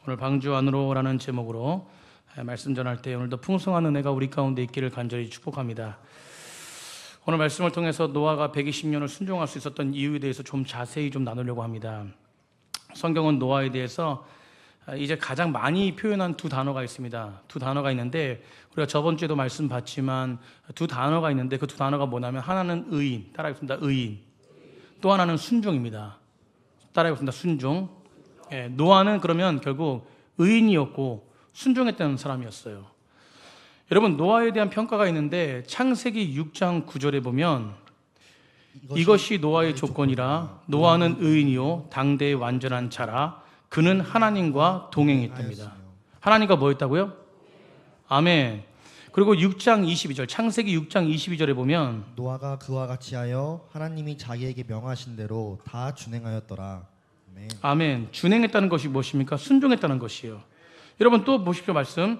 오늘 방주 안으로라는 제목으로 말씀 전할 때 오늘도 풍성한 은혜가 우리 가운데 있기를 간절히 축복합니다. 오늘 말씀을 통해서 노아가 120년을 순종할 수 있었던 이유에 대해서 좀 자세히 좀 나누려고 합니다. 성경은 노아에 대해서 이제 가장 많이 표현한 두 단어가 있습니다. 두 단어가 있는데 우리가 저번 주에도 말씀 봤지만 두 단어가 있는데 그 두 단어가 뭐냐면 하나는 의인, 따라하겠습니다. 의인. 또 하나는 순종입니다. 따라하겠습니다. 순종. 노아는 그러면 결국 의인이었고 순종했다는 사람이었어요. 여러분, 노아에 대한 평가가 있는데 창세기 6장 9절에 보면 이것이 노아의 조건이라 노아는 의인이요 당대의 완전한 자라 그는 하나님과 동행했답니다. 하나님과 뭐 했다고요? 아멘. 그리고 6장 22절, 창세기 6장 22절에 보면 노아가 그와 같이 하여 하나님이 자기에게 명하신 대로 다 준행하였더라. 아멘. 아멘. 준행했다는 것이 무엇입니까? 순종했다는 것이에요. 여러분 또 보십시오. 말씀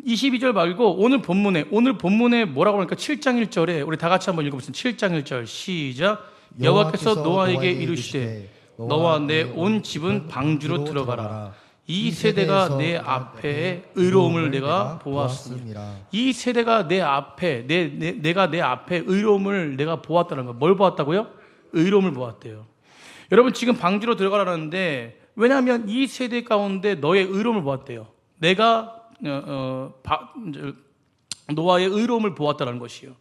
22절 말고 오늘 본문에 뭐라고 하니까 7장 1절에 우리 다 같이 한번 읽어보겠습니다. 7장 1절 시작. 여호와께서 노아에게 이르시되 너와 내 온 집은 방주로 들어가라. 이 세대가 내 앞에 의로움을 내가 보았습니다. 이 세대가 내 앞에 내가 내 앞에 의로움을 내가 보았다는 거. 뭘 보았다고요? 의로움을 보았대요. 여러분 지금 방주로 들어가라는데 왜냐하면 이 세대 가운데 너의 의로움을 보았대요. 내가 노아의 의로움을 보았다는 것이에요.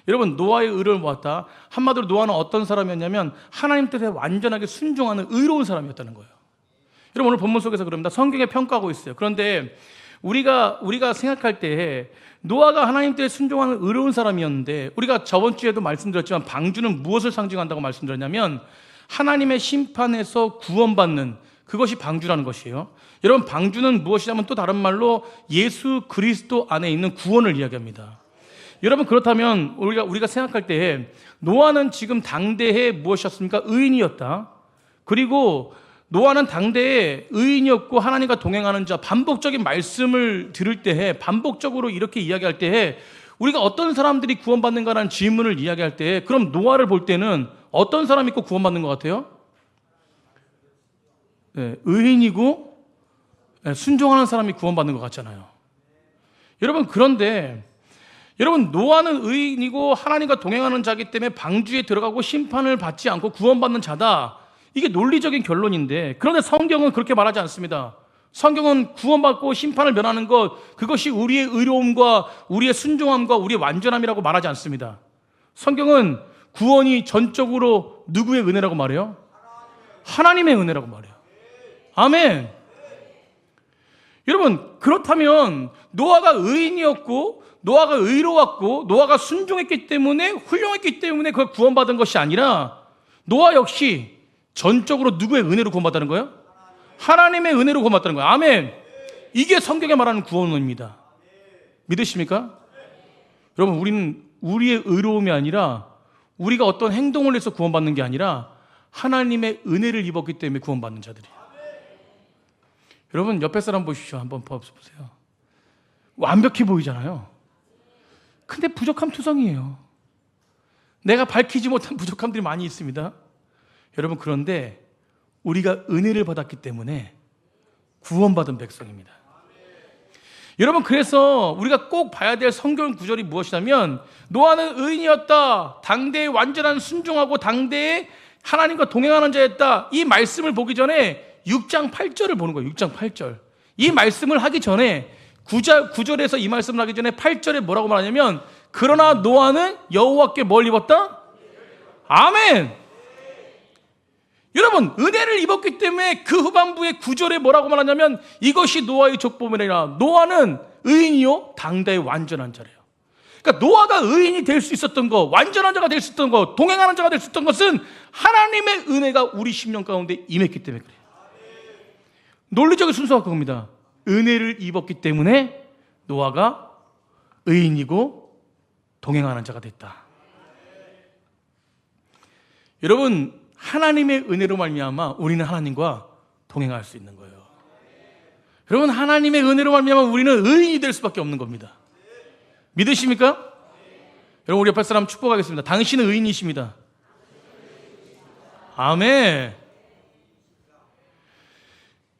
여러분 노아의 의로움을 보았다. 한마디로 노아는 어떤 사람이었냐면 하나님 뜻에 완전하게 순종하는 의로운 사람이었다는 거예요. 여러분 오늘 본문 속에서 그럽니다. 성경에 평가하고 있어요. 그런데 우리가 생각할 때 노아가 하나님 뜻에 순종하는 의로운 사람이었는데 우리가 저번 주에도 말씀드렸지만 방주는 무엇을 상징한다고 말씀드렸냐면 하나님의 심판에서 구원받는 그것이 방주라는 것이에요. 여러분 방주는 무엇이냐면 또 다른 말로 예수 그리스도 안에 있는 구원을 이야기합니다. 여러분 그렇다면 우리가 생각할 때 노아는 지금 당대에 무엇이었습니까? 의인이었다. 그리고 노아는 당대에 의인이었고 하나님과 동행하는 자, 반복적인 말씀을 들을 때에 반복적으로 이렇게 이야기할 때에 우리가 어떤 사람들이 구원받는가라는 질문을 이야기할 때 그럼 노아를 볼 때는 어떤 사람이 있고 구원받는 것 같아요? 의인이고 순종하는 사람이 구원받는 것 같잖아요. 여러분 그런데 여러분 노아는 의인이고 하나님과 동행하는 자이기 때문에 방주에 들어가고 심판을 받지 않고 구원받는 자다. 이게 논리적인 결론인데 그런데 성경은 그렇게 말하지 않습니다. 성경은 구원받고 심판을 면하는 것 그것이 우리의 의로움과 우리의 순종함과 우리의 완전함이라고 말하지 않습니다. 성경은 구원이 전적으로 누구의 은혜라고 말해요? 하나님의 은혜라고 말해요. 아멘. 여러분 그렇다면 노아가 의인이었고 노아가 의로웠고 노아가 순종했기 때문에 훌륭했기 때문에 그걸 구원받은 것이 아니라 노아 역시 전적으로 누구의 은혜로 구원받다는 거예요? 하나님의 은혜로 구원받다는 거예요. 아멘. 이게 성경에 말하는 구원입니다. 믿으십니까? 여러분 우리는 우리의 의로움이 아니라 우리가 어떤 행동을 해서 구원받는 게 아니라 하나님의 은혜를 입었기 때문에 구원받는 자들이에요. 여러분 옆에 사람 보십시오. 한번 보세요. 완벽해 보이잖아요. 근데 부족함 투성이에요. 내가 밝히지 못한 부족함들이 많이 있습니다. 여러분 그런데 우리가 은혜를 받았기 때문에 구원받은 백성입니다. 여러분 그래서 우리가 꼭 봐야 될 성경 구절이 무엇이냐면 노아는 의인이었다. 당대에 완전한 순종하고 당대에 하나님과 동행하는 자였다. 이 말씀을 보기 전에 6장 8절을 보는 거예요. 6장 8절. 이 말씀을 하기 전에 9절에서 이 말씀을 하기 전에 8절에 뭐라고 말하냐면 그러나 노아는 여호와께 뭘 입었다? 아멘. 여러분 은혜를 입었기 때문에 그 후반부의 9절에 뭐라고 말하냐면 이것이 노아의 족보이라 노아는 의인이요 당대의 완전한 자래요. 그러니까 노아가 의인이 될 수 있었던 것, 완전한 자가 될 수 있었던 것, 동행하는 자가 될 수 있었던 것은 하나님의 은혜가 우리 심령 가운데 임했기 때문에 그래요. 논리적인 순서가 그겁니다. 은혜를 입었기 때문에 노아가 의인이고 동행하는 자가 됐다. 여러분 하나님의 은혜로 말미암아 우리는 하나님과 동행할 수 있는 거예요. 여러분 하나님의 은혜로 말미암아 우리는 의인이 될 수밖에 없는 겁니다. 믿으십니까? 여러분 우리 옆에 사람 축복하겠습니다. 당신은 의인이십니다. 아멘.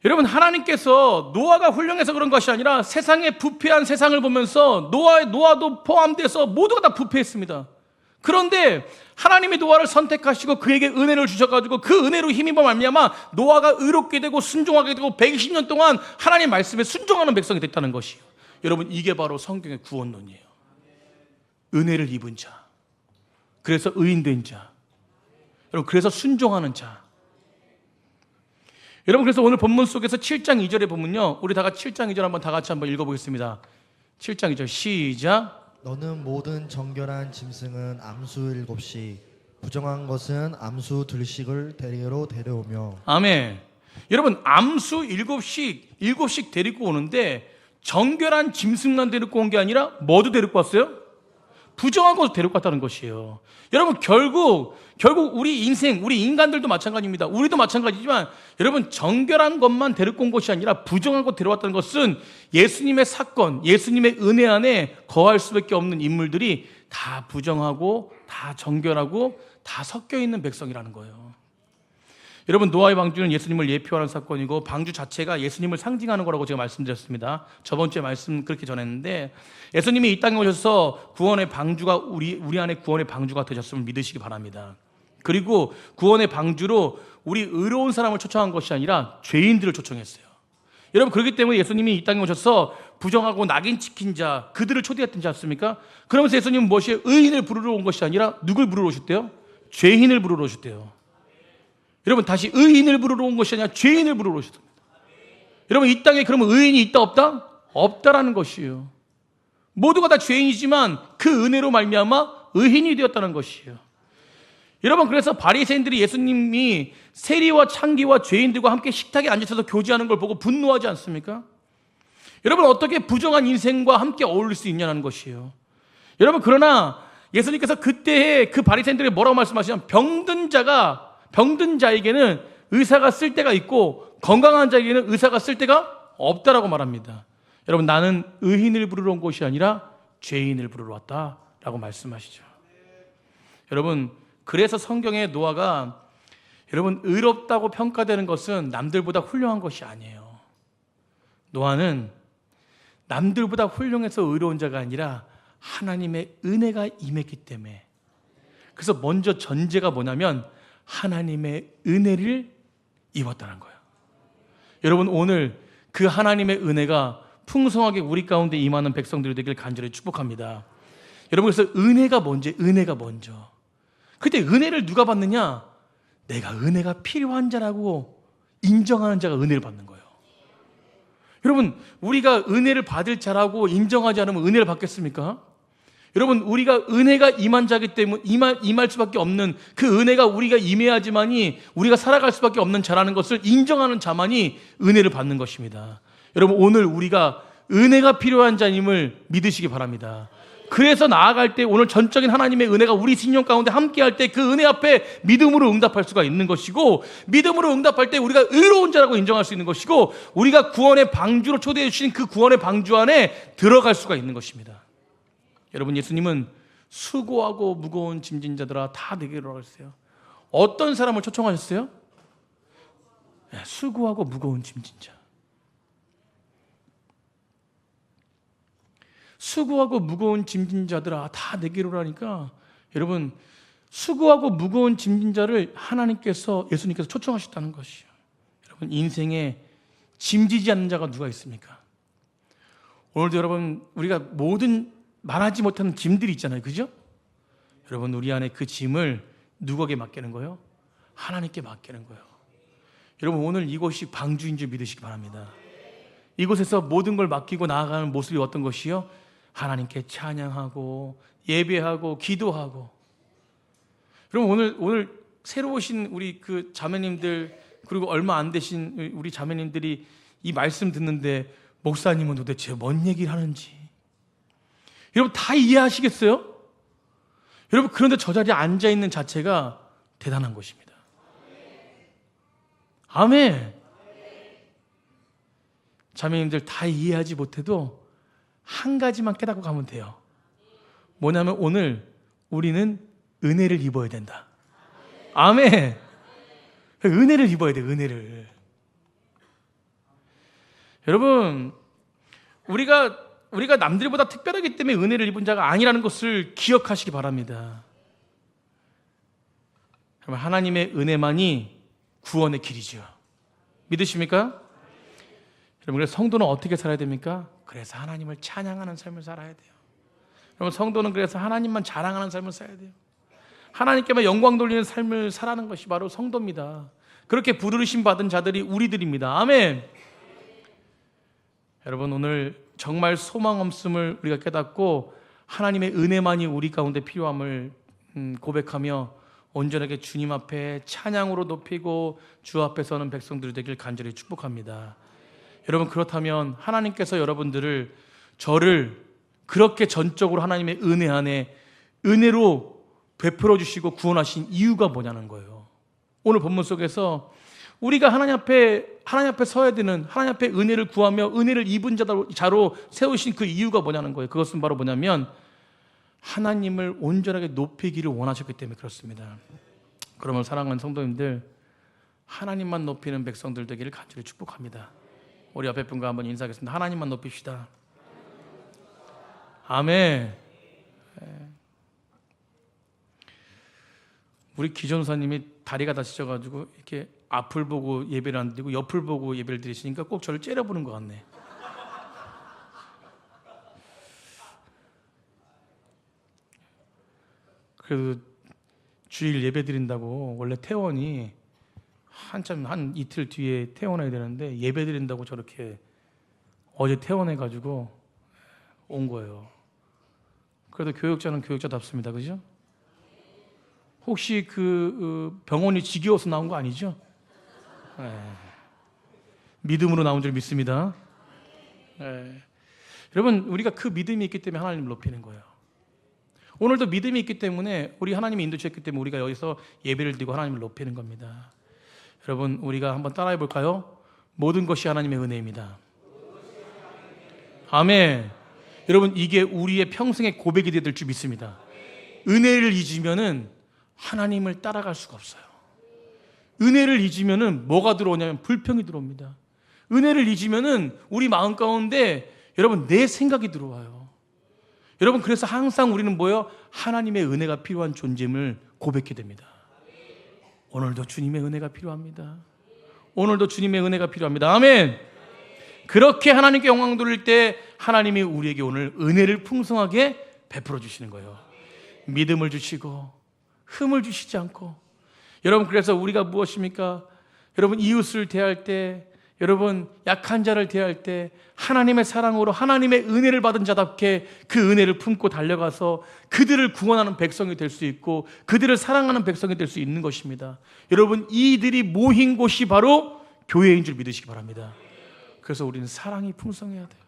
여러분, 하나님께서 노아가 훌륭해서 그런 것이 아니라 세상의 부패한 세상을 보면서 노아도 포함돼서 모두가 다 부패했습니다. 그런데 하나님이 노아를 선택하시고 그에게 은혜를 주셔가지고 그 은혜로 힘입어 말미암아 노아가 의롭게 되고 순종하게 되고 120년 동안 하나님 말씀에 순종하는 백성이 됐다는 것이에요. 여러분, 이게 바로 성경의 구원론이에요. 은혜를 입은 자, 그래서 의인된 자, 여러분, 그래서 순종하는 자. 여러분, 그래서 오늘 본문 속에서 7장 2절에 보면요, 우리 다 같이 7장 2절 다 같이 한번 읽어보겠습니다. 7장 2절 시작. 너는 모든 정결한 짐승은 암수 7씩, 부정한 것은 암수 2씩을 대례로 데려오며. 아멘. 여러분, 암수 7씩 데리고 오는데 정결한 짐승만 데리고 온 게 아니라 뭐도 데리고 왔어요? 부정한 것도 데리고 왔다는 것이에요. 여러분, 결국 우리 인생, 우리 인간들도 마찬가지입니다. 우리도 마찬가지지만 여러분, 정결한 것만 데리고 온 것이 아니라 부정한 것 데려왔다는 것은 예수님의 사건, 예수님의 은혜 안에 거할 수밖에 없는 인물들이 다 부정하고 다 정결하고 다 섞여 있는 백성이라는 거예요. 여러분, 노아의 방주는 예수님을 예표하는 사건이고 방주 자체가 예수님을 상징하는 거라고 제가 말씀드렸습니다. 저번 주에 말씀 그렇게 전했는데, 예수님이 이 땅에 오셔서 구원의 방주가 우리 안에 구원의 방주가 되셨음을 믿으시기 바랍니다. 그리고 구원의 방주로 우리 의로운 사람을 초청한 것이 아니라 죄인들을 초청했어요. 여러분, 그렇기 때문에 예수님이 이 땅에 오셔서 부정하고 낙인 찍힌 자, 그들을 초대했던 지 않습니까? 그러면서 예수님은 무엇이에요? 의인을 부르러 온 것이 아니라 누굴 부르러 오셨대요? 죄인을 부르러 오셨대요. 여러분, 다시 의인을 부르러 온 것이 아니라 죄인을 부르러 오셨습니다. 여러분, 이 땅에 그러면 의인이 있다 없다? 없다라는 것이에요. 모두가 다 죄인이지만 그 은혜로 말미암아 의인이 되었다는 것이에요. 여러분, 그래서 바리새인들이 예수님이 세리와 창기와 죄인들과 함께 식탁에 앉으셔서 교제하는 걸 보고 분노하지 않습니까? 여러분, 어떻게 부정한 인생과 함께 어울릴 수 있냐는 것이에요. 여러분, 그러나 예수님께서 그때에 그 바리새인들에게 뭐라고 말씀하시냐면, 병든 자에게는 의사가 쓸 때가 있고 건강한 자에게는 의사가 쓸 때가 없다라고 말합니다. 여러분, 나는 의인을 부르러 온 것이 아니라 죄인을 부르러 왔다라고 말씀하시죠. 여러분, 그래서 성경에 노아가 여러분 의롭다고 평가되는 것은 남들보다 훌륭한 것이 아니에요. 노아는 남들보다 훌륭해서 의로운 자가 아니라 하나님의 은혜가 임했기 때문에, 그래서 먼저 전제가 뭐냐면 하나님의 은혜를 입었다는 거예요. 여러분, 오늘 그 하나님의 은혜가 풍성하게 우리 가운데 임하는 백성들이 되길 간절히 축복합니다. 여러분, 그래서 은혜가 먼저. 그때 은혜를 누가 받느냐? 내가 은혜가 필요한 자라고 인정하는 자가 은혜를 받는 거예요. 여러분, 우리가 은혜를 받을 자라고 인정하지 않으면 은혜를 받겠습니까? 여러분, 우리가 은혜가 임한 자기 때문에 임할 수밖에 없는, 그 은혜가 우리가 임해야지만이 우리가 살아갈 수밖에 없는 자라는 것을 인정하는 자만이 은혜를 받는 것입니다. 여러분, 오늘 우리가 은혜가 필요한 자임을 믿으시기 바랍니다. 그래서 나아갈 때 오늘 전적인 하나님의 은혜가 우리 신령 가운데 함께할 때 그 은혜 앞에 믿음으로 응답할 수가 있는 것이고, 믿음으로 응답할 때 우리가 의로운 자라고 인정할 수 있는 것이고, 우리가 구원의 방주로 초대해 주신 그 구원의 방주 안에 들어갈 수가 있는 것입니다. 여러분, 예수님은 수고하고 무거운 짐진 자들아 다 내게로 오라. 어떤 사람을 초청하셨어요? 수고하고 무거운 짐진 자. 수고하고 무거운 짐진 자들아 다 내게로 오라니까, 여러분, 수고하고 무거운 짐진 자를 예수님께서 초청하셨다는 것이에요. 여러분, 인생에 짐지지 않는 자가 누가 있습니까? 오늘도 여러분, 우리가 모든 말하지 못하는 짐들이 있잖아요, 그죠? 여러분, 우리 안에 그 짐을 누구에게 맡기는 거예요? 하나님께 맡기는 거예요. 여러분, 오늘 이곳이 방주인 줄 믿으시기 바랍니다. 이곳에서 모든 걸 맡기고 나아가는 모습이 어떤 것이요? 하나님께 찬양하고 예배하고 기도하고. 여러분, 오늘 새로 오신 우리 그 자매님들, 그리고 얼마 안 되신 우리 자매님들이 이 말씀 듣는데, 목사님은 도대체 뭔 얘기를 하는지 여러분 다 이해하시겠어요? 여러분, 그런데 저 자리에 앉아있는 자체가 대단한 것입니다. 아멘. 자매님들 다 이해하지 못해도 한 가지만 깨닫고 가면 돼요. 뭐냐면 오늘 우리는 은혜를 입어야 된다. 아멘. 은혜를 입어야 돼, 은혜를. 여러분, 우리가 남들보다 특별하기 때문에 은혜를 입은 자가 아니라는 것을 기억하시기 바랍니다. 하나님의 은혜만이 구원의 길이죠. 믿으십니까? 여러분, 그래서 성도는 어떻게 살아야 됩니까? 그래서 하나님을 찬양하는 삶을 살아야 돼요. 여러분, 성도는 그래서 하나님만 자랑하는 삶을 살아야 돼요. 하나님께만 영광 돌리는 삶을 살아가는 것이 바로 성도입니다. 그렇게 부르심 받은 자들이 우리들입니다. 아멘. 여러분, 오늘 정말 소망 없음을 우리가 깨닫고 하나님의 은혜만이 우리 가운데 필요함을 고백하며 온전하게 주님 앞에 찬양으로 높이고 주 앞에 서는 백성들이 되길 간절히 축복합니다. 여러분, 그렇다면 하나님께서 여러분들을, 저를 그렇게 전적으로 하나님의 은혜 안에 은혜로 베풀어 주시고 구원하신 이유가 뭐냐는 거예요. 오늘 본문 속에서 우리가 하나님 앞에 서야 되는, 하나님 앞에 은혜를 구하며 은혜를 입은 자로 세우신 그 이유가 뭐냐는 거예요. 그것은 바로 뭐냐면 하나님을 온전하게 높이기를 원하셨기 때문에 그렇습니다. 그러면 사랑하는 성도님들, 하나님만 높이는 백성들 되기를 간절히 축복합니다. 우리 옆에 분과 한번 인사하겠습니다. 하나님만 높입시다. 아멘. 우리 기존사님이 다리가 다치셔가지고 이렇게 앞을 보고 예배를 안 드리고 옆을 보고 예배를 드리시니까 꼭 저를 째려보는 것 같네. 그래도 주일 예배 드린다고, 원래 퇴원이 한 이틀 뒤에 퇴원해야 되는데 예배 드린다고 저렇게 어제 퇴원해가지고 온 거예요. 그래도 교역자는 교역자답습니다. 그죠? 혹시 그 병원이 지겨워서 나온 거 아니죠? 믿음으로 나온 줄 믿습니다. 여러분, 우리가 그 믿음이 있기 때문에 하나님을 높이는 거예요. 오늘도 믿음이 있기 때문에, 우리 하나님이 인도 주셨기 때문에 우리가 여기서 예배를 드리고 하나님을 높이는 겁니다. 여러분, 우리가 한번 따라해 볼까요? 모든 것이 하나님의 은혜입니다. 아멘. 여러분, 이게 우리의 평생의 고백이 될 줄 믿습니다. 은혜를 잊으면은 하나님을 따라갈 수가 없어요. 은혜를 잊으면은 뭐가 들어오냐면 불평이 들어옵니다. 은혜를 잊으면은 우리 마음 가운데 여러분 내 생각이 들어와요. 여러분, 그래서 항상 우리는 뭐예요? 하나님의 은혜가 필요한 존재임을 고백해야 됩니다. 오늘도 주님의 은혜가 필요합니다. 오늘도 주님의 은혜가 필요합니다. 아멘. 그렇게 하나님께 영광 돌릴 때 하나님이 우리에게 오늘 은혜를 풍성하게 베풀어 주시는 거예요. 믿음을 주시고 흠을 주시지 않고. 여러분, 그래서 우리가 무엇입니까? 여러분, 이웃을 대할 때, 여러분 약한 자를 대할 때 하나님의 사랑으로 하나님의 은혜를 받은 자답게 그 은혜를 품고 달려가서 그들을 구원하는 백성이 될 수 있고 그들을 사랑하는 백성이 될 수 있는 것입니다. 여러분, 이들이 모인 곳이 바로 교회인 줄 믿으시기 바랍니다. 그래서 우리는 사랑이 풍성해야 돼요.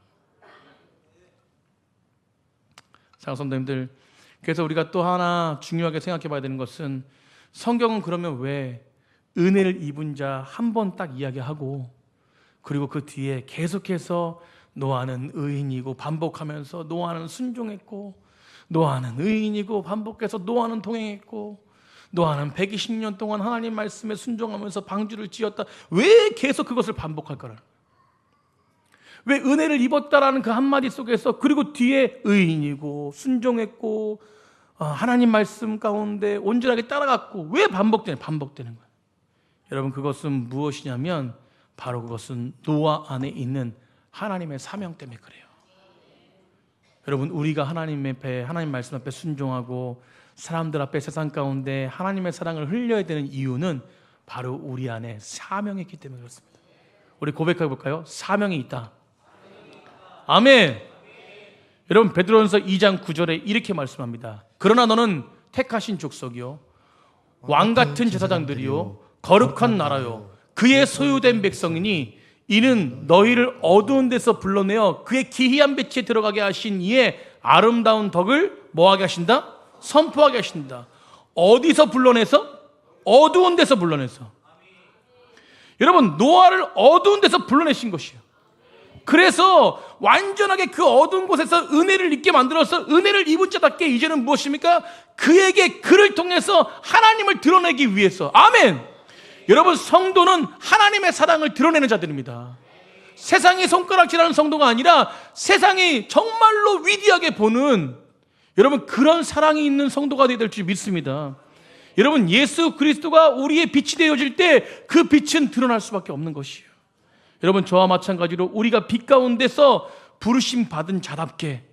사랑하는 성도님들, 그래서 우리가 또 하나 중요하게 생각해 봐야 되는 것은, 성경은 그러면 왜 은혜를 입은 자 한 번 딱 이야기하고 그리고 그 뒤에 계속해서 노아는 의인이고 반복하면서 노아는 순종했고, 노아는 의인이고 반복해서 노아는 동행했고, 노아는 120년 동안 하나님 말씀에 순종하면서 방주를 지었다. 왜 계속 그것을 반복할까를? 왜 은혜를 입었다라는 그 한마디 속에서 그리고 뒤에 의인이고 순종했고 하나님 말씀 가운데 온전하게 따라갔고 왜 반복되는 거예요? 여러분, 그것은 무엇이냐면 바로 그것은 노아 안에 있는 하나님의 사명 때문에 그래요. 여러분, 우리가 하나님 앞에, 하나님 말씀 앞에 순종하고 사람들 앞에 세상 가운데 하나님의 사랑을 흘려야 되는 이유는 바로 우리 안에 사명이 있기 때문에 그렇습니다. 우리 고백해 볼까요? 사명이 있다. 아멘. 여러분, 베드로전서 2장 9절에 이렇게 말씀합니다. 그러나 너는 택하신 족속이요 왕같은 제사장들이요 거룩한 나라요 그의 소유된 백성이니 이는 너희를 어두운 데서 불러내어 그의 기이한 빛에 들어가게 하신 이의 아름다운 덕을 뭐하게 하신다? 선포하게 하신다. 어디서 불러내서? 어두운 데서 불러내서. 여러분, 노아를 어두운 데서 불러내신 것이에요. 그래서 완전하게 그 어두운 곳에서 은혜를 입게 만들어서 은혜를 입은 자답게 이제는 무엇입니까? 그에게 그를 통해서 하나님을 드러내기 위해서. 아멘. 여러분, 성도는 하나님의 사랑을 드러내는 자들입니다. 세상의 손가락질하는 성도가 아니라 세상이 정말로 위대하게 보는 여러분 그런 사랑이 있는 성도가 되어야 될 줄 믿습니다. 여러분 예수 그리스도가 우리의 빛이 되어질 때 그 빛은 드러날 수밖에 없는 것이에요. 여러분 저와 마찬가지로 우리가 빛 가운데서 부르심 받은 자답게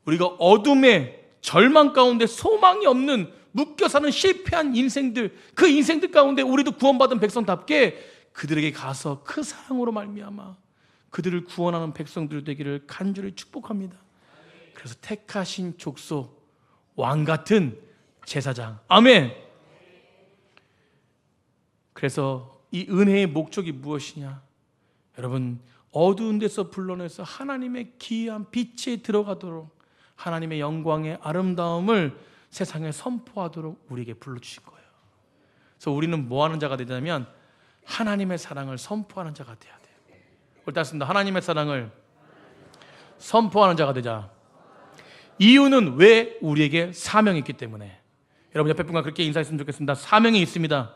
우리가 어둠의 절망 가운데 소망이 없는 묶여 사는 실패한 인생들, 그 인생들 가운데 우리도 구원받은 백성답게 그들에게 가서 그 사랑으로 말미암아 그들을 구원하는 백성들 되기를 간절히 축복합니다. 그래서 택하신 족속, 왕 같은 제사장. 아멘. 그래서 이 은혜의 목적이 무엇이냐? 여러분 어두운 데서 불러내서 하나님의 기이한 빛에 들어가도록 하나님의 영광의 아름다움을 세상에 선포하도록 우리에게 불러주신 거예요. 그래서 우리는 뭐 하는 자가 되냐면 하나님의 사랑을 선포하는 자가 돼야 돼요. 옳습니다. 하나님의 사랑을 선포하는 자가 되자. 이유는 왜? 우리에게 사명이 있기 때문에. 여러분 옆에 분과 그렇게 인사했으면 좋겠습니다. 사명이 있습니다.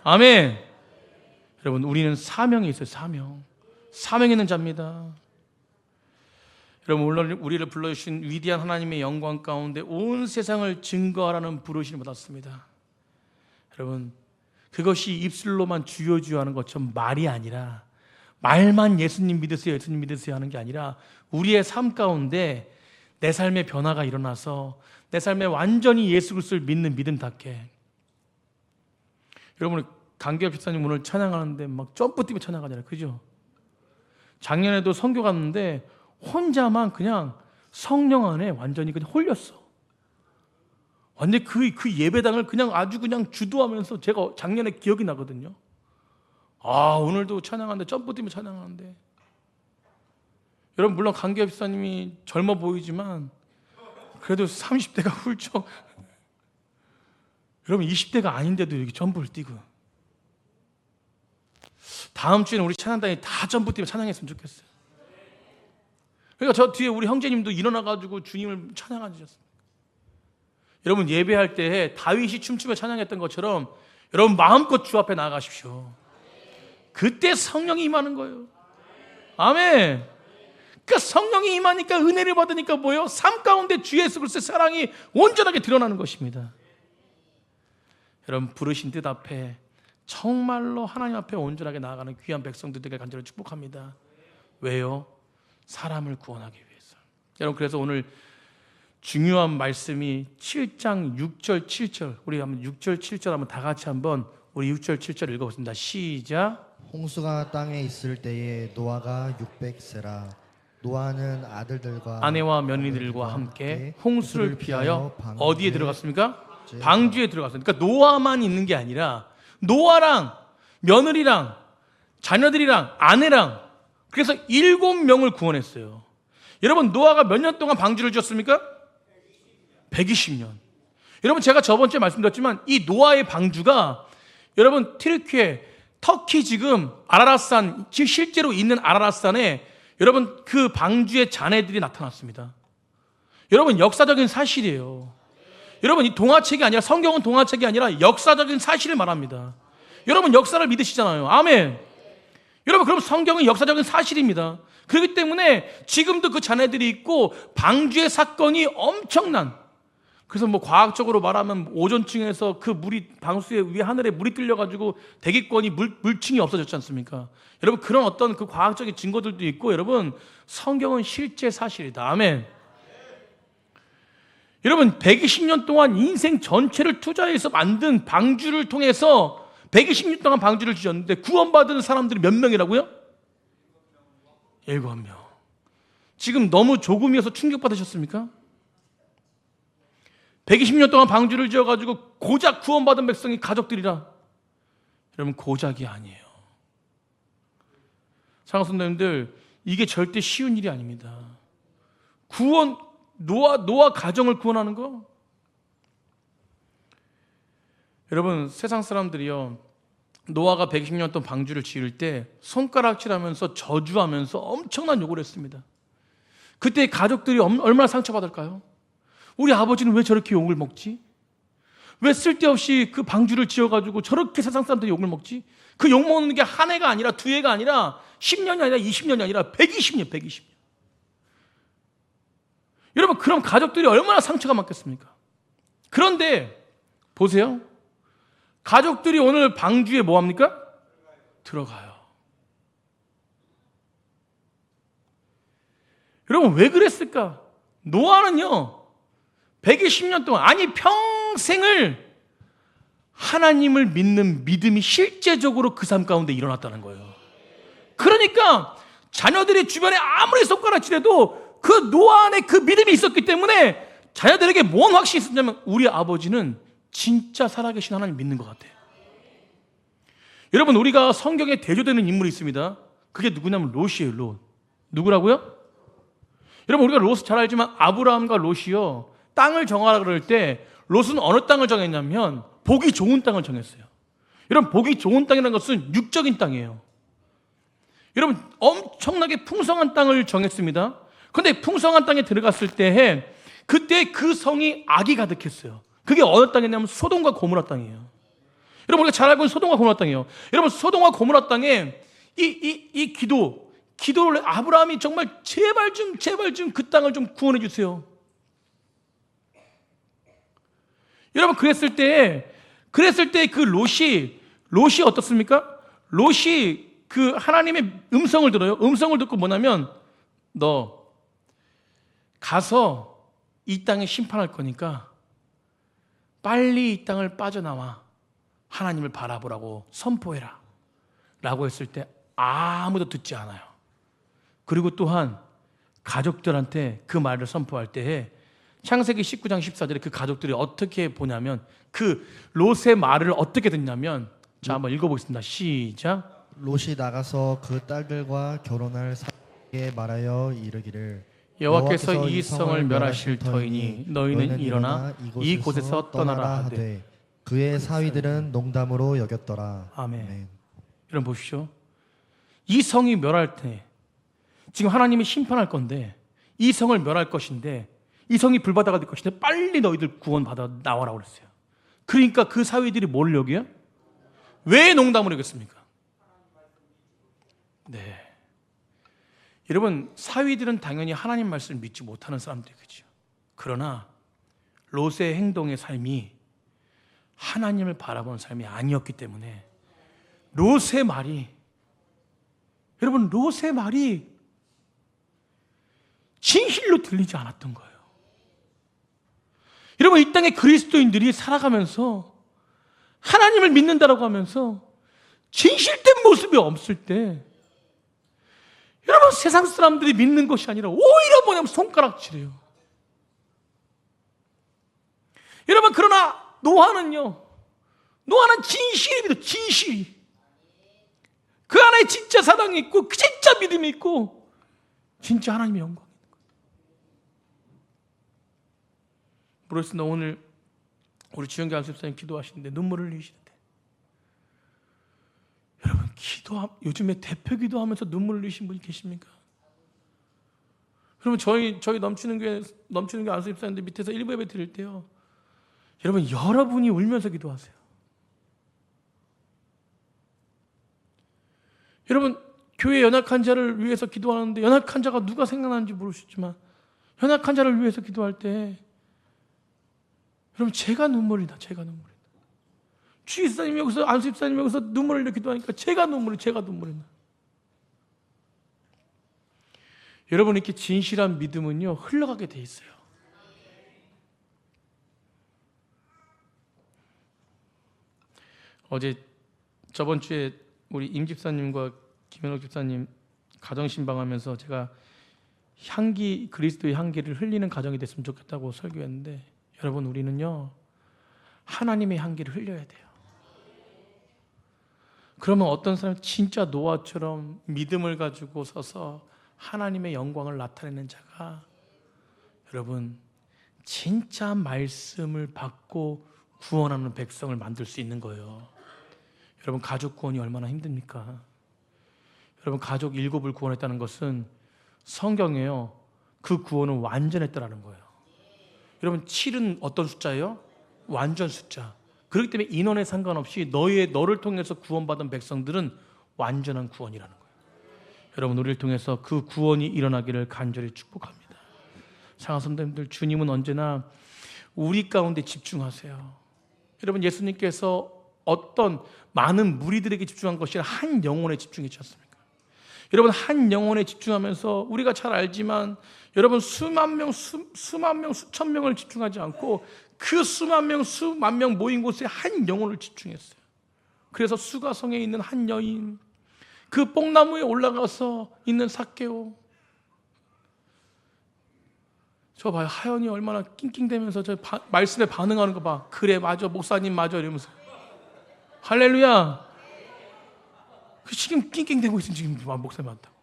아멘. 여러분 우리는 사명이 있어요. 사명 있는 자입니다. 여러분 물론 우리를 불러주신 위대한 하나님의 영광 가운데 온 세상을 증거하라는 부르심을 받았습니다. 여러분 그것이 입술로만 주여 하는 것처럼 말이 아니라 말만 예수님 믿으세요 하는 게 아니라 우리의 삶 가운데 내 삶의 변화가 일어나서 내 삶에 완전히 예수 그리스도를 믿는 믿음답게. 여러분 강기엽 집사님 오늘 찬양하는데 막 점프 뛰며 찬양하잖아요. 그죠? 작년에도 선교 갔는데 혼자만 그냥 성령 안에 완전히 그냥 홀렸어. 완전히 그 예배당을 그냥 아주 그냥 주도하면서 제가 작년에 기억이 나거든요. 아 오늘도 찬양하는데 점프 뛰며 찬양하는데. 여러분 물론 강기엽 집사님이 젊어 보이지만 그래도 30대가 훌쩍 여러분 20대가 아닌데도 이렇게 점프를 뛰고. 다음 주에는 우리 찬양단이 다 점프 뛰며 찬양했으면 좋겠어요. 그러니까 저 뒤에 우리 형제님도 일어나가지고 주님을 찬양하셨습니다. 여러분 예배할 때 다윗이 춤추며 찬양했던 것처럼 여러분 마음껏 주 앞에 나아가십시오. 그때 성령이 임하는 거예요. 아멘. 그러니까 성령이 임하니까 은혜를 받으니까 뭐예요? 삶 가운데 주 예수 그리스도의 사랑이 온전하게 드러나는 것입니다. 여러분 부르신 뜻 앞에 정말로 하나님 앞에 온전하게 나아가는 귀한 백성들에게 간절히 축복합니다. 왜요? 사람을 구원하기 위해서. 여러분 그래서 오늘 중요한 말씀이 7장 6절 7절 우리 한번 6절 7절 한번 다 같이 한번 우리 6절 7절 읽어보겠습니다. 시작. 홍수가 땅에 있을 때에 노아가 600세라 노아는 아들들과 아내와 며느리들과 함께 홍수를 피하여 어디에 들어갔습니까? 방주에 들어갔습니다. 그러니까 노아만 있는 게 아니라 노아랑 며느리랑 자녀들이랑 아내랑 그래서 7명을 구원했어요. 여러분 노아가 몇 년 동안 방주를 지었습니까? 120년. 여러분 제가 저번 주에 말씀드렸지만 이 노아의 방주가 여러분 튀르키예 터키 지금 아라랏산 지금 실제로 있는 아라랏산에 여러분 그 방주의 잔해들이 나타났습니다. 여러분 역사적인 사실이에요. 여러분 이 동화책이 아니라 성경은 동화책이 아니라 역사적인 사실을 말합니다. 여러분 역사를 믿으시잖아요. 아멘. 여러분 그럼 성경은 역사적인 사실입니다. 그렇기 때문에 지금도 그 잔해들이 있고 방주의 사건이 엄청난 그래서 뭐 과학적으로 말하면 오존층에서 그 물이 방수에 위에 하늘에 물이 뚫려가지고 대기권이 물층이 없어졌지 않습니까? 여러분 그런 어떤 그 과학적인 증거들도 있고 여러분 성경은 실제 사실이다. 아멘. 여러분 120년 동안 인생 전체를 투자해서 만든 방주를 통해서 120년 동안 방주를 지었는데 구원받은 사람들이 몇 명이라고요? 7명. 지금 너무 조금이어서 충격받으셨습니까? 120년 동안 방주를 지어가지고 고작 구원받은 백성이 가족들이라. 여러분 고작이 아니에요. 사랑하는 성도님들 이게 절대 쉬운 일이 아닙니다. 노아 가정을 구원하는 거. 여러분 세상 사람들이요 노아가 120년 동안 방주를 지을 때 손가락질하면서 저주하면서 엄청난 욕을 했습니다. 그때 가족들이 얼마나 상처받을까요? 우리 아버지는 왜 저렇게 욕을 먹지? 왜 쓸데없이 그 방주를 지어가지고 저렇게 세상 사람들이 욕을 먹지? 그 욕 먹는 게 한 해가 아니라 두 해가 아니라 10년이 아니라 20년이 아니라 120년, 120년. 여러분, 그럼 가족들이 얼마나 상처가 많겠습니까? 그런데 보세요. 가족들이 오늘 방주에 뭐 합니까? 들어가요. 여러분, 왜 그랬을까? 노아는요 120년 동안, 아니 평생을 하나님을 믿는 믿음이 실제적으로 그 삶 가운데 일어났다는 거예요. 그러니까 자녀들이 주변에 아무리 손가락질해도 그 노아 안에 그 믿음이 있었기 때문에 자녀들에게 뭔 확신이 있었냐면, 우리 아버지는 진짜 살아계신 하나님 믿는 것 같아요. 여러분, 우리가 성경에 대조되는 인물이 있습니다. 그게 누구냐면 롯이에요. 롯. 누구라고요? 여러분, 우리가 롯을 잘 알지만 아브라함과 롯이요 땅을 정하라 그럴 때 롯은 어느 땅을 정했냐면 보기 좋은 땅을 정했어요. 여러분, 보기 좋은 땅이라는 것은 육적인 땅이에요. 여러분, 엄청나게 풍성한 땅을 정했습니다. 그런데 풍성한 땅에 들어갔을 때 그때 그 성이 악이 가득했어요. 그게 어느 땅이냐면 소돔과 고모라 땅이에요. 여러분, 우리가 잘 알고 있는 소돔과 고모라 땅이에요. 여러분, 소돔과 고모라 땅에 이 기도를 아브라함이 정말 제발 좀 그 땅을 좀 구원해 주세요. 여러분, 그랬을 때 그 롯이 어떻습니까? 롯이 그 하나님의 음성을 들어요. 음성을 듣고 뭐냐면, 너 가서 이 땅에 심판할 거니까 빨리 이 땅을 빠져나와 하나님을 바라보라고 선포해라 라고 했을 때 아무도 듣지 않아요. 그리고 또한 가족들한테 그 말을 선포할 때에 창세기 19장 14절에 그 가족들이 어떻게 보냐면, 그 롯의 말을 어떻게 듣냐면, 자, 한번 읽어보겠습니다. 시작. 롯이 나가서 그 딸들과 결혼할 사람에게 말하여 이르기를, 여호와께서 이 성을 멸하실 터이니 너희는 일어나 이곳에서 떠나라 하되. 그의 사위들은 농담으로 여겼더라. 아멘. 여러분 보십시오. 이 성이 멸할 때, 지금 하나님이 심판할 건데, 이 성을 멸할 것인데, 이 성이 불바다가 될 것인데 빨리 너희들 구원받아 나와라고 그랬어요. 그러니까 그 사위들이 뭘 여겨요? 왜 농담으로 여겼습니까? 네. 여러분, 사위들은 당연히 하나님 말씀을 믿지 못하는 사람들이겠죠. 그러나 롯의 행동의 삶이 하나님을 바라보는 삶이 아니었기 때문에 롯의 말이 진실로 들리지 않았던 거예요. 여러분, 이 땅의 그리스도인들이 살아가면서 하나님을 믿는다라고 하면서 진실된 모습이 없을 때, 여러분, 세상 사람들이 믿는 것이 아니라 오히려 뭐냐면 손가락질해요. 여러분, 그러나 노아는 진실이 믿어. 진실이. 그 안에 진짜 사랑이 있고 진짜 믿음이 있고 진짜 하나님의 영광이 있는 거예요. 그렇습니다. 오늘 우리 주영기 안수집사님 기도하시는데 눈물을 흘리시는데, 여러분, 요즘에 대표 기도하면서 눈물을 흘리신 분이 계십니까? 여러분, 저희 넘치는 게 안수집사님들 밑에서 일부 예배 드릴 때요, 여러분, 여러분이 울면서 기도하세요. 여러분, 교회 연약한 자를 위해서 기도하는데, 연약한 자가 누가 생각나는지 모르시지만 연약한 자를 위해서 기도할 때 여러분, 제가 눈물이 나. 주일사님 여기서, 안수집사님 여기서 눈물을 흘려 기도하니까 제가 눈물이 나. 여러분, 이렇게 진실한 믿음은요 흘러가게 돼 있어요. 저번 주에 우리 임 집사님과 김현옥 집사님 가정 신방하면서 제가 그리스도의 향기를 흘리는 가정이 됐으면 좋겠다고 설교했는데, 여러분, 우리는요 하나님의 향기를 흘려야 돼요. 그러면 어떤 사람이 진짜 노아처럼 믿음을 가지고 서서 하나님의 영광을 나타내는 자가, 여러분, 진짜 말씀을 받고 구원하는 백성을 만들 수 있는 거예요. 여러분, 가족 구원이 얼마나 힘듭니까? 여러분, 가족 7을 구원했다는 것은 성경에요, 그 구원은 완전했다라는 거예요. 여러분, 7은 어떤 숫자예요? 완전 숫자. 그렇기 때문에 인원에 상관없이 너를 통해서 구원받은 백성들은 완전한 구원이라는 거예요. 여러분, 우리를 통해서 그 구원이 일어나기를 간절히 축복합니다. 사랑하는 성도님들, 주님은 언제나 우리 가운데 집중하세요. 여러분, 예수님께서 어떤 많은 무리들에게 집중한 것이 아니라 한 영혼에 집중했지 않습니까? 여러분, 한 영혼에 집중하면서 우리가 잘 알지만 여러분, 수만 명, 수천 명을 집중하지 않고 그 수만 명 모인 곳에 한 영혼을 집중했어요. 그래서 수가성에 있는 한 여인, 그 뽕나무에 올라가서 있는 삭개오, 저 봐요, 하연이 얼마나 낑낑대면서 저 말씀에 반응하는 거 봐. 그래, 맞아, 목사님 맞아, 이러면서 할렐루야. 그 지금 낑낑대고 있으면 지금 목사님 맞다고.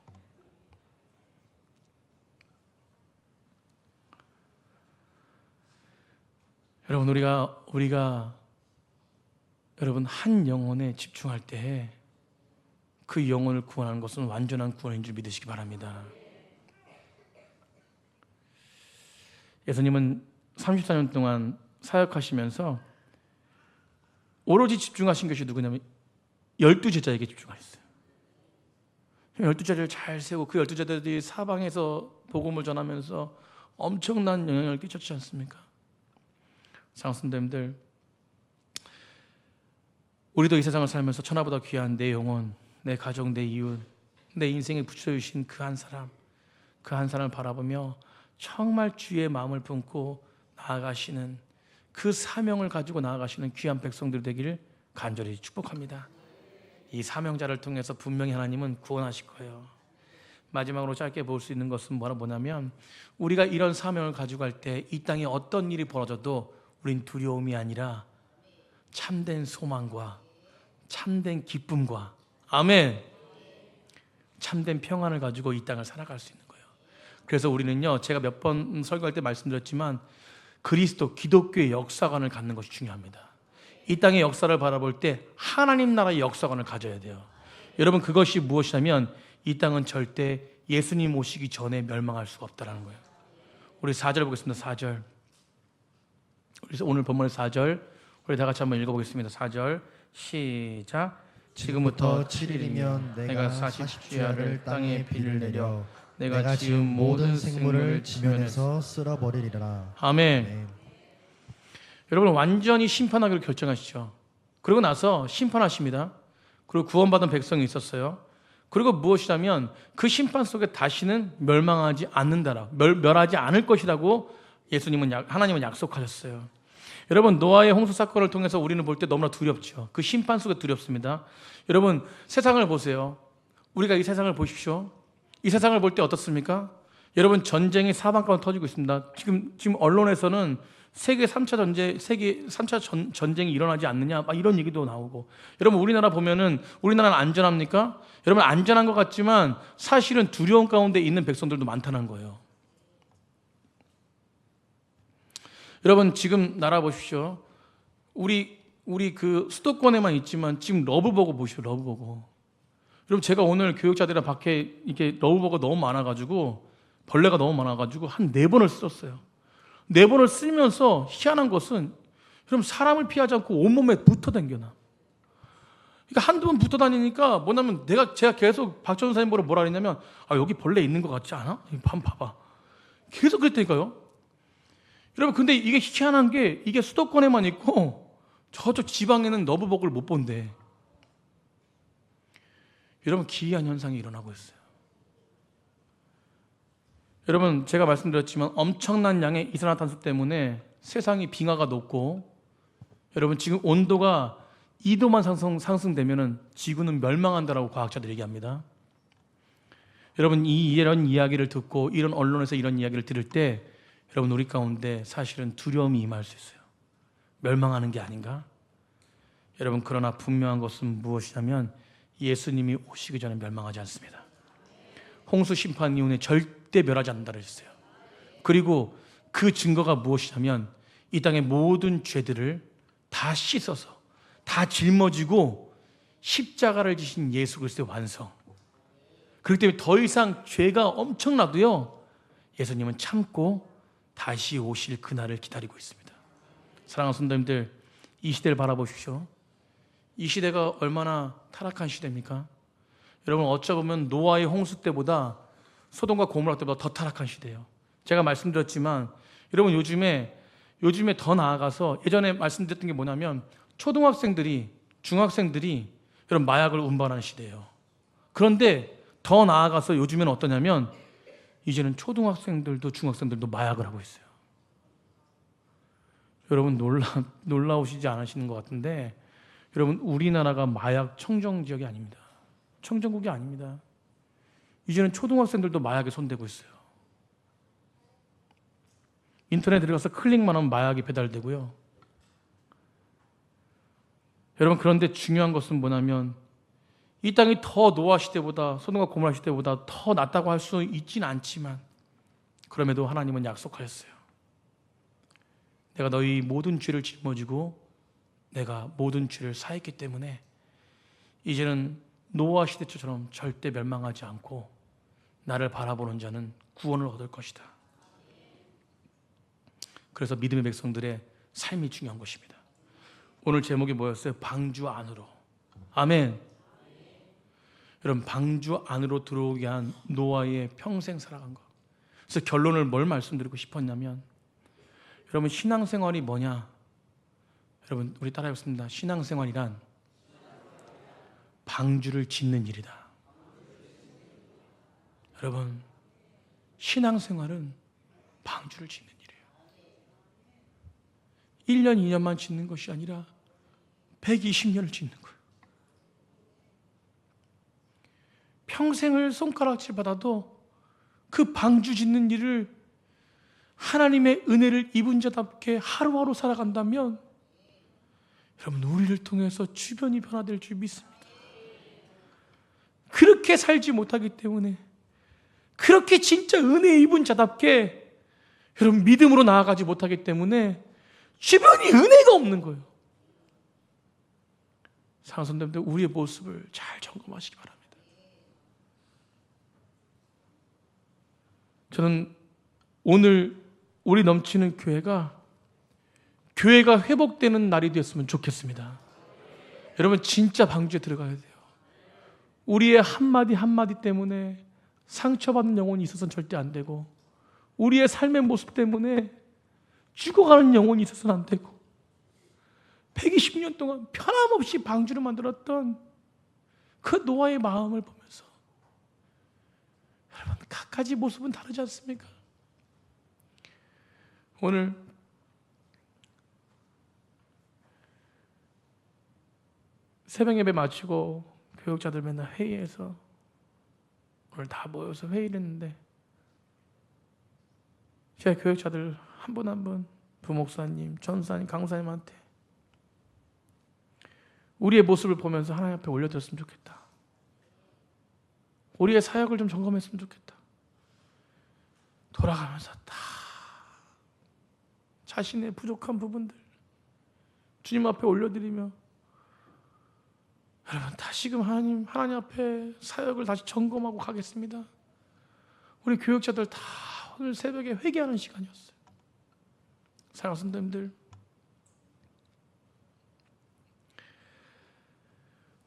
여러분, 우리가 여러분 한 영혼에 집중할 때 그 영혼을 구원하는 것은 완전한 구원인 줄 믿으시기 바랍니다. 예수님은 34년 동안 사역하시면서 오로지 집중하신 것이 누구냐면 12제자에게 집중하셨어요. 12제자를 잘 세우고 그 12제자들이 사방에서 복음을 전하면서 엄청난 영향을 끼쳤지 않습니까? 사랑하는 우리도 이 세상을 살면서 천하보다 귀한 내 영혼, 내 가족, 내 이웃, 내 인생에 붙여주신 그 한 사람을 바라보며 정말 주의 마음을 품고 나아가시는 그 사명을 가지고 나아가시는 귀한 백성들 되기를 간절히 축복합니다. 이 사명자를 통해서 분명히 하나님은 구원하실 거예요. 마지막으로 짧게 볼 수 있는 것은 뭐냐면 우리가 이런 사명을 가지고 갈 때 이 땅에 어떤 일이 벌어져도 우린 두려움이 아니라 참된 소망과 참된 기쁨과, 아멘, 참된 평안을 가지고 이 땅을 살아갈 수 있는 거예요. 그래서 우리는요, 제가 몇 번 설교할 때 말씀드렸지만 그리스도, 기독교의 역사관을 갖는 것이 중요합니다. 이 땅의 역사를 바라볼 때 하나님 나라의 역사관을 가져야 돼요. 여러분, 그것이 무엇이냐면 이 땅은 절대 예수님 오시기 전에 멸망할 수가 없다는 거예요. 우리 4절 보겠습니다. 4절. 그래서 오늘 본문의 4절 우리 다 같이 한번 읽어보겠습니다. 4절 시작. 지금부터 7일이면 내가 40주야를 땅에 비를 내려 내가 지은 모든 생물을 지면에서 쓸어버리리라. 아멘. 네. 여러분, 완전히 심판하기로 결정하시죠. 그러고 나서 심판하십니다. 그리고 구원받은 백성이 있었어요. 그리고 무엇이냐면 그 심판 속에 다시는 멸망하지 않는다라, 멸하지 않을 것이라고 하나님은 약속하셨어요. 여러분, 노아의 홍수 사건을 통해서 우리는 볼 때 너무나 두렵죠. 그 심판 속에 두렵습니다. 여러분, 세상을 보세요. 우리가 이 세상을 보십시오. 이 세상을 볼 때 어떻습니까? 여러분, 전쟁이 사방가운데 터지고 있습니다. 지금 언론에서는 세계 3차 전쟁이 일어나지 않느냐, 막 이런 얘기도 나오고. 여러분, 우리나라 보면은 우리나라는 안전합니까? 여러분, 안전한 것 같지만 사실은 두려움 가운데 있는 백성들도 많다는 거예요. 여러분, 지금 나라 보십시오. 우리 그 수도권에만 있지만 지금 러브버거 보십시오. 러브버거. 여러분, 제가 오늘 교육자들이랑 밖에 이렇게 러브버거 너무 많아가지고, 벌레가 너무 많아가지고 한 4번을 썼어요. 4번을 쓰면서 희한한 것은 여러분, 사람을 피하지 않고 온몸에 붙어 다녀나. 그러니까 한두 번 붙어 다니니까 뭐냐면 제가 계속 박 전사님 보러 뭐라 그랬냐면, 여기 벌레 있는 것 같지 않아? 한번 봐봐. 계속 그랬다니까요. 여러분, 근데 이게 희한한 게 이게 수도권에만 있고 저쪽 지방에는 러브버거를 못 본대. 여러분, 기이한 현상이 일어나고 있어요. 여러분, 제가 말씀드렸지만 엄청난 양의 이산화탄소 때문에 세상이 빙하가 높고, 여러분, 지금 온도가 2도만 상승되면은 지구는 멸망한다라고 과학자들이 얘기합니다. 여러분, 이런 이야기를 듣고 이런 언론에서 이런 이야기를 들을 때 여러분, 우리 가운데 사실은 두려움이 임할 수 있어요. 멸망하는 게 아닌가? 여러분, 그러나 분명한 것은 무엇이냐면 예수님이 오시기 전에 멸망하지 않습니다. 홍수 심판 이후에 절대 멸하지 않는다 그랬어요. 그리고 그 증거가 무엇이냐면 이 땅의 모든 죄들을 다 씻어서 다 짊어지고 십자가를 지신 예수 그리스도의 완성. 그렇기 때문에 더 이상 죄가 엄청나도요, 예수님은 참고 다시 오실 그날을 기다리고 있습니다. 사랑하는 성도님들, 이 시대를 바라보십시오. 이 시대가 얼마나 타락한 시대입니까? 여러분, 어쩌면 노아의 홍수 때보다 소돔과 고모라 때보다 더 타락한 시대예요. 제가 말씀드렸지만 여러분, 요즘에 더 나아가서 예전에 말씀드렸던 게 뭐냐면 초등학생들이, 중학생들이 여러분 마약을 운반하는 시대예요. 그런데 더 나아가서 요즘에는 어떠냐면 이제는 초등학생들도 중학생들도 마약을 하고 있어요. 여러분, 놀라우시지 않으시는 것 같은데 여러분, 우리나라가 마약 청정 지역이 아닙니다. 청정국이 아닙니다. 이제는 초등학생들도 마약에 손대고 있어요. 인터넷에 들어가서 클릭만 하면 마약이 배달되고요. 여러분, 그런데 중요한 것은 뭐냐면 이 땅이 더 노아 시대보다, 소돔과 고모라 시대보다 더 낫다고 할 수 있지는 않지만 그럼에도 하나님은 약속하셨어요. 내가 너희 모든 죄를 짊어지고 내가 모든 죄를 사했기 때문에 이제는 노아 시대처럼 절대 멸망하지 않고 나를 바라보는 자는 구원을 얻을 것이다. 그래서 믿음의 백성들의 삶이 중요한 것입니다. 오늘 제목이 뭐였어요? 방주 안으로. 아멘. 여러분, 방주 안으로 들어오게 한 노아의 평생 살아간 것. 그래서 결론을 뭘 말씀드리고 싶었냐면, 여러분, 신앙생활이 뭐냐? 여러분, 우리 따라해보겠습니다. 신앙생활이란 방주를 짓는 일이다. 여러분, 신앙생활은 방주를 짓는 일이에요. 1년, 2년만 짓는 것이 아니라 120년을 짓는 거예요. 평생을 손가락질 받아도 그 방주 짓는 일을 하나님의 은혜를 입은 자답게 하루하루 살아간다면 여러분, 우리를 통해서 주변이 변화될 줄 믿습니다. 그렇게 살지 못하기 때문에, 그렇게 진짜 은혜 입은 자답게 여러분 믿음으로 나아가지 못하기 때문에 주변이 은혜가 없는 거예요. 사랑하는 성도님들, 우리의 모습을 잘 점검하시기 바랍니다. 저는 오늘 우리 넘치는 교회가 회복되는 날이 되었으면 좋겠습니다. 여러분, 진짜 방주에 들어가야 돼요. 우리의 한마디 한마디 때문에 상처받는 영혼이 있어서는 절대 안 되고, 우리의 삶의 모습 때문에 죽어가는 영혼이 있어서는 안 되고, 120년 동안 변함없이 방주를 만들었던 그 노아의 마음을 보면서 여러분, 각가지 모습은 다르지 않습니까? 오늘 새벽 예배 마치고 교육자들 맨날 회의해서 오늘 다 모여서 회의를 했는데, 제가 교육자들 한 분 한 분, 부목사님, 전사님, 강사님한테 우리의 모습을 보면서 하나님 앞에 올려드렸으면 좋겠다. 우리의 사역을 좀 점검했으면 좋겠다. 돌아가면서 다 자신의 부족한 부분들 주님 앞에 올려드리며, 여러분, 다시금 하나님 앞에 사역을 다시 점검하고 가겠습니다. 우리 교육자들 다 오늘 새벽에 회개하는 시간이었어요. 사랑하는 성도님들,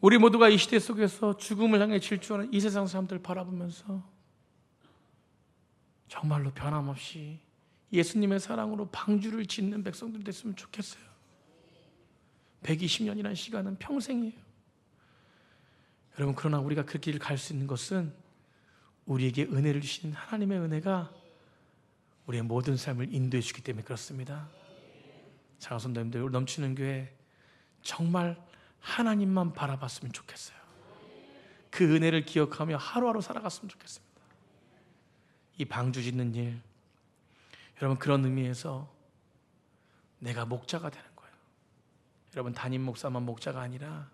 우리 모두가 이 시대 속에서 죽음을 향해 질주하는 이 세상 사람들을 바라보면서 정말로 변함없이 예수님의 사랑으로 방주를 짓는 백성들 됐으면 좋겠어요. 120년이라는 시간은 평생이에요. 여러분, 그러나 우리가 그 길을 갈 수 있는 것은 우리에게 은혜를 주신 하나님의 은혜가 우리의 모든 삶을 인도해 주기 때문에 그렇습니다. 사랑하는 성도님들, 넘치는 교회 정말 하나님만 바라봤으면 좋겠어요. 그 은혜를 기억하며 하루하루 살아갔으면 좋겠습니다. 이 방주 짓는 일, 여러분, 그런 의미에서 내가 목자가 되는 거예요. 여러분, 담임 목사만 목자가 아니라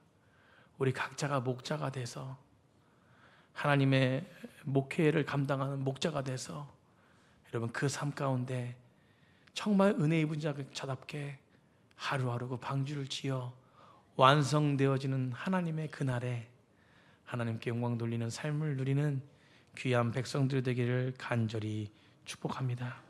우리 각자가 목자가 돼서 하나님의 목회를 감당하는 목자가 돼서 여러분, 그 삶 가운데 정말 은혜 입은 자답게 하루하루 그 방주를 지어 완성되어지는 하나님의 그날에 하나님께 영광 돌리는 삶을 누리는 귀한 백성들이 되기를 간절히 축복합니다.